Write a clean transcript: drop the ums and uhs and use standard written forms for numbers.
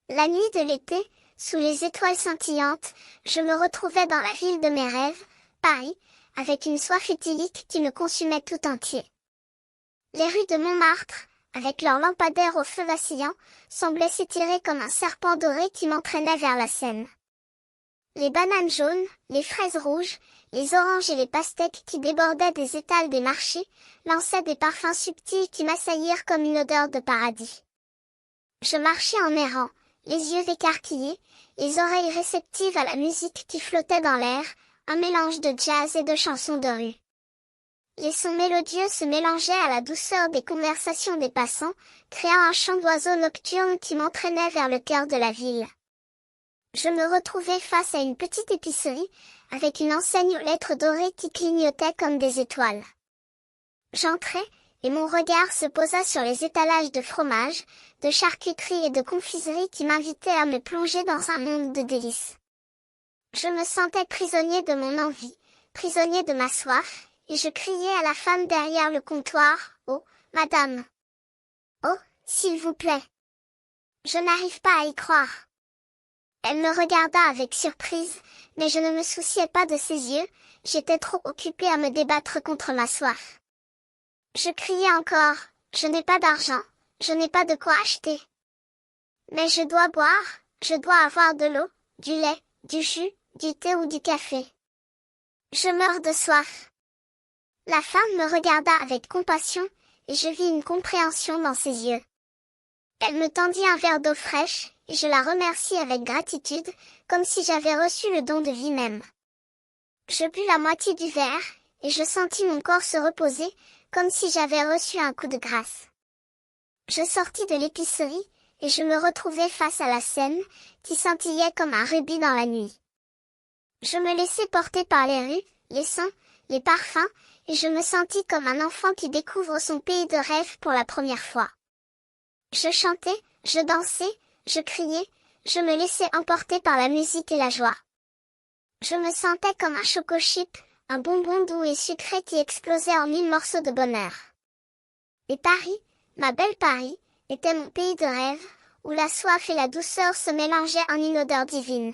La nuit de l'été, sous les étoiles scintillantes, je me retrouvais dans la ville de mes rêves, Paris, avec une soif idyllique qui me consumait tout entier. Les rues de Montmartre, avec leurs lampadaires au feu vacillant, semblaient s'étirer comme un serpent doré qui m'entraînait vers la Seine. Les bananes jaunes, les fraises rouges, les oranges et les pastèques qui débordaient des étals des marchés, lançaient des parfums subtils qui m'assaillirent comme une odeur de paradis. Je marchais en errant, les yeux écarquillés, les oreilles réceptives à la musique qui flottait dans l'air, un mélange de jazz et de chansons de rue. Les sons mélodieux se mélangeaient à la douceur des conversations des passants, créant un chant d'oiseaux nocturne qui m'entraînait vers le cœur de la ville. Je me retrouvais face à une petite épicerie, avec une enseigne aux lettres dorées qui clignotait comme des étoiles. J'entrai, et mon regard se posa sur les étalages de fromage, de charcuterie et de confiserie qui m'invitaient à me plonger dans un monde de délices. Je me sentais prisonnier de mon envie, prisonnier de ma soif, et je criais à la femme derrière le comptoir, « Oh, madame! Oh, s'il vous plaît! Je n'arrive pas à y croire! » Elle me regarda avec surprise, mais je ne me souciais pas de ses yeux, j'étais trop occupée à me débattre contre ma soif. Je criais encore, « Je n'ai pas d'argent, je n'ai pas de quoi acheter. Mais je dois boire, je dois avoir de l'eau, du lait, du jus, du thé ou du café. Je meurs de soif. » La femme me regarda avec compassion, et je vis une compréhension dans ses yeux. Elle me tendit un verre d'eau fraîche, et je la remerciai avec gratitude, comme si j'avais reçu le don de vie même. Je bus la moitié du verre, et je sentis mon corps se reposer, comme si j'avais reçu un coup de grâce. Je sortis de l'épicerie, et je me retrouvai face à la Seine, qui scintillait comme un rubis dans la nuit. Je me laissai porter par les rues, les sons, les parfums, et je me sentis comme un enfant qui découvre son pays de rêve pour la première fois. Je chantais, je dansais, je criais, je me laissais emporter par la musique et la joie. Je me sentais comme un choco-chip, un bonbon doux et sucré qui explosait en 1000 morceaux de bonheur. Et Paris, ma belle Paris, était mon pays de rêve, où la soif et la douceur se mélangeaient en une odeur divine.